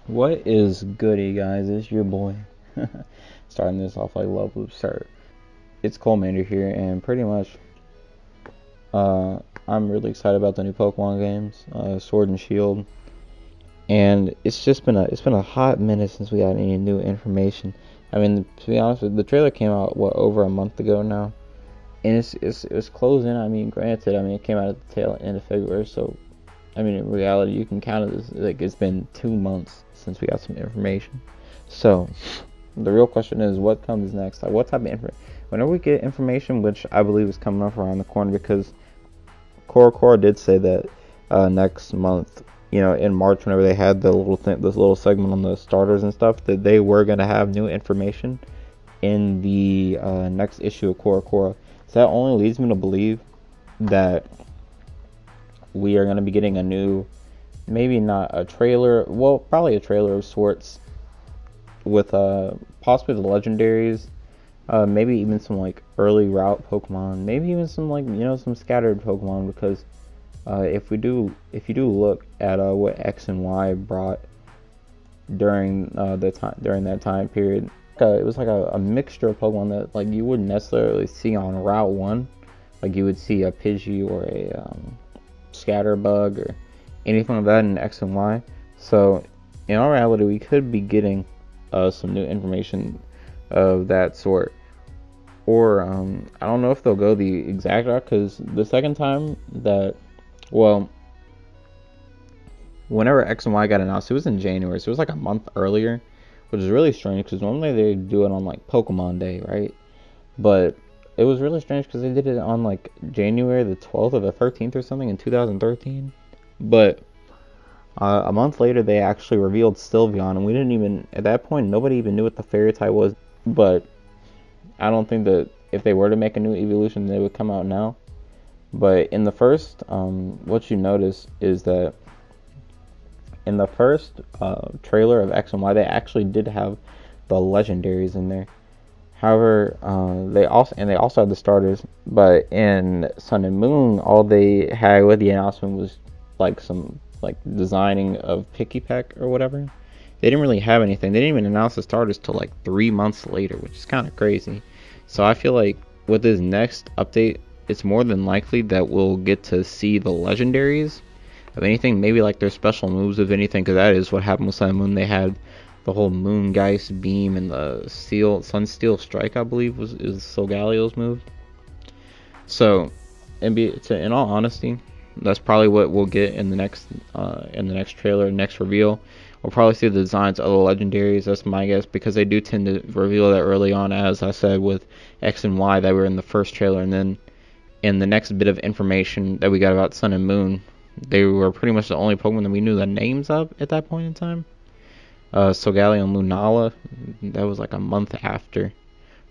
What is goody, guys? It's your boy. Starting this off like love loop start. It's Colemander here, and pretty much, I'm really excited about the new Pokemon games, Sword and Shield. And it's been a hot minute since we got any new information. I mean, to be honest, the trailer came out over a month ago now, and it's closing. I mean, granted, it came out at the tail end of February, so I mean, in reality, you can count it as like it's been 2 months since we got some information. So, the real question is, what comes next? Like, what type of information? Whenever we get information, which I believe is coming up around the corner, because Cora did say that next month, in March, whenever they had the little thing, this little segment on the starters and stuff, that they were gonna have new information in the next issue of Cora. So that only leads me to believe that we are going to be getting a new, maybe not a trailer, well, probably a trailer of sorts with possibly the legendaries, maybe even some like early route Pokemon, maybe even some like some scattered Pokemon, because if you do look at what X and Y brought during that time period, it was like a mixture of Pokemon that like you wouldn't necessarily see on Route 1. Like you would see a Pidgey or a Scatterbug or anything like that in X and Y. So in all reality, we could be getting some new information of that sort. Or I don't know if they'll go the exact route, because the second time that, well, whenever X and Y got announced, it was in January, so it was like a month earlier, which is really strange because normally they do it on like Pokemon Day, right? But it was really strange because they did it on like January the 12th or the 13th or something in 2013. But a month later, they actually revealed Sylveon, and we didn't even, at that point, nobody even knew what the fairy type was. But I don't think that if they were to make a new evolution, they would come out now. But in the first, what you notice is that in the first trailer of X and Y, they actually did have the legendaries in there. However, they also had the starters, but in Sun and Moon, all they had with the announcement was like some like designing of Pikipek or whatever. They didn't really have anything. They didn't even announce the starters till like 3 months later, which is kind of crazy. So I feel like with this next update, it's more than likely that we'll get to see the legendaries of anything, maybe like their special moves of anything, because that is what happened with Sun and Moon. They had the whole Moongeist beam and the Sunsteel Strike, I believe, is Solgalio's move. So, in all honesty, that's probably what we'll get in the next trailer, next reveal. We'll probably see the designs of the legendaries. That's my guess, because they do tend to reveal that early on, as I said with X and Y that were in the first trailer, and then in the next bit of information that we got about Sun and Moon, they were pretty much the only Pokemon that we knew the names of at that point in time. Solgaleo and Lunala, that was like a month after,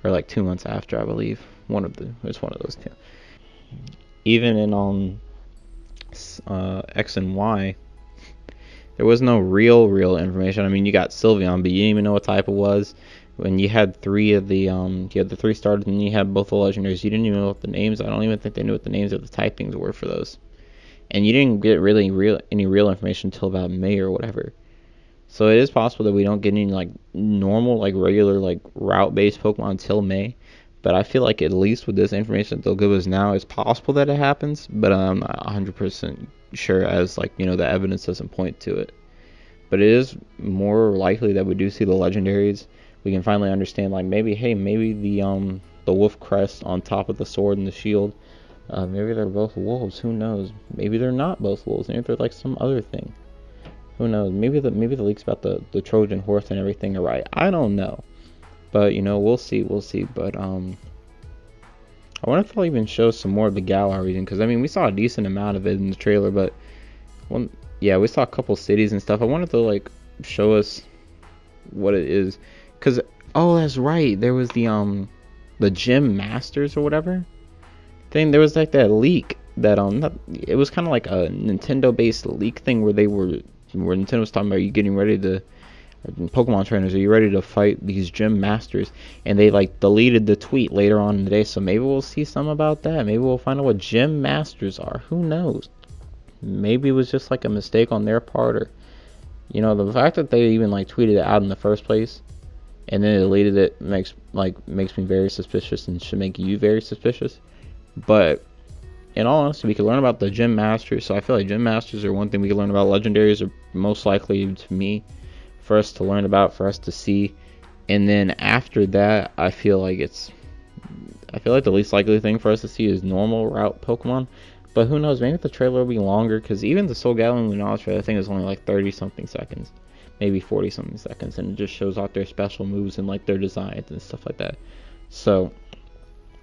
or like 2 months after, I believe. It's one of those two. Even in X and Y, there was no real information. I mean, you got Sylveon, but you didn't even know what type it was. When you had you had the three starters, and you had both the legendaries, you didn't even know what the names. I don't even think they knew what the names of the typings were for those. And you didn't get any real information until about May or whatever. So it is possible that we don't get any like normal, like regular, like route-based Pokemon until May. But I feel like at least with this information that they'll give us now, it's possible that it happens. But I'm not 100% sure, as like the evidence doesn't point to it. But it is more likely that we do see the legendaries. We can finally understand, like, maybe the wolf crest on top of the sword and the shield. Maybe they're both wolves. Who knows? Maybe they're not both wolves. Maybe they're like some other thing. Who knows? Maybe the leaks about the Trojan horse and everything are right. I don't know, but we'll see. But I wonder if they'll even show some more of the Galar region, because we saw a decent amount of it in the trailer. But we saw a couple cities and stuff. I wanted to like show us what it is, because that's right. There was the Gym Masters or whatever thing. There was like that leak that it was kind of like a Nintendo based leak thing where Nintendo was talking about you getting ready to, Pokemon trainers, are you ready to fight these Gym Masters? And they like deleted the tweet later on in the day, so maybe we'll see some about that. Maybe we'll find out what Gym Masters are. Who knows? Maybe it was just like a mistake on their part, or You know, the fact that they even like tweeted it out in the first place and then deleted it makes me very suspicious and should make you very suspicious. But in all honesty, we could learn about the gym masters. So I feel like gym masters are one thing we could learn about. Legendaries are most likely, to me, for us to learn about, for us to see. And then after that, I feel like the least likely thing for us to see is normal route Pokemon. But who knows? Maybe the trailer will be longer, because even the Soul Gathering Lunalis trailer, I think, is only like 30 something seconds, maybe 40 something seconds, and it just shows off their special moves and like their designs and stuff like that. So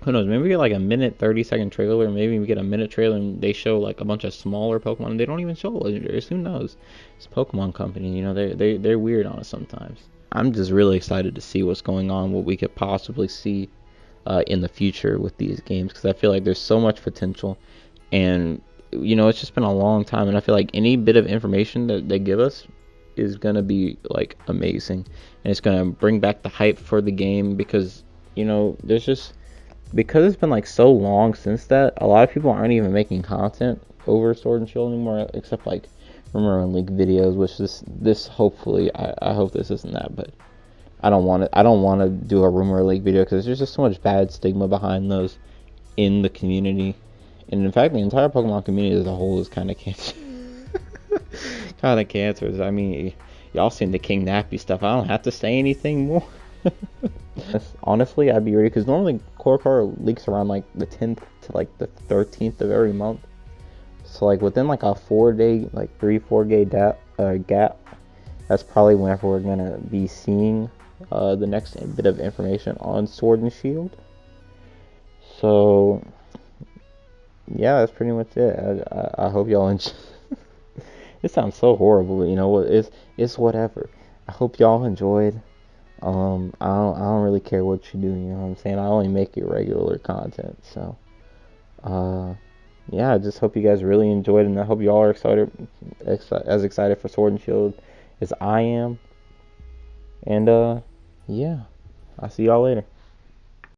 who knows? Maybe we get like a minute 30-second trailer, or maybe we get a minute trailer and they show like a bunch of smaller Pokemon and they don't even show legendaries. Who knows? It's a Pokemon company, you know, they're weird on us sometimes. I'm just really excited to see what's going on, what we could possibly see in the future with these games, because I feel like there's so much potential, and you know, it's just been a long time, and I feel like any bit of information that they give us is gonna be like amazing, and it's gonna bring back the hype for the game, because you know, because it's been like so long since that, a lot of people aren't even making content over Sword and Shield anymore, except like rumor and leak videos, which this hopefully, I hope this isn't that, but I don't want to do a rumor leak video, because there's just so much bad stigma behind those in the community, and in fact, the entire Pokemon community as a whole is kind of cancer. Kind of cancerous. I mean, y'all seen the King Nappy stuff. I don't have to say anything more. Honestly, I'd be ready, because normally Core leaks around like the 10th to like the 13th of every month. So like within like a 4-day, like 3-4 day gap, that's probably whenever we're gonna be seeing the next bit of information on Sword and Shield. So yeah, that's pretty much it. I hope y'all enjoy. It sounds so horrible, but you know what? It's whatever. I hope y'all enjoyed. I don't really care what you do. You know what I'm saying? I only make irregular content. So yeah, I just hope you guys really enjoyed, and I hope y'all are as excited for Sword and Shield as I am. And yeah, I'll see y'all later.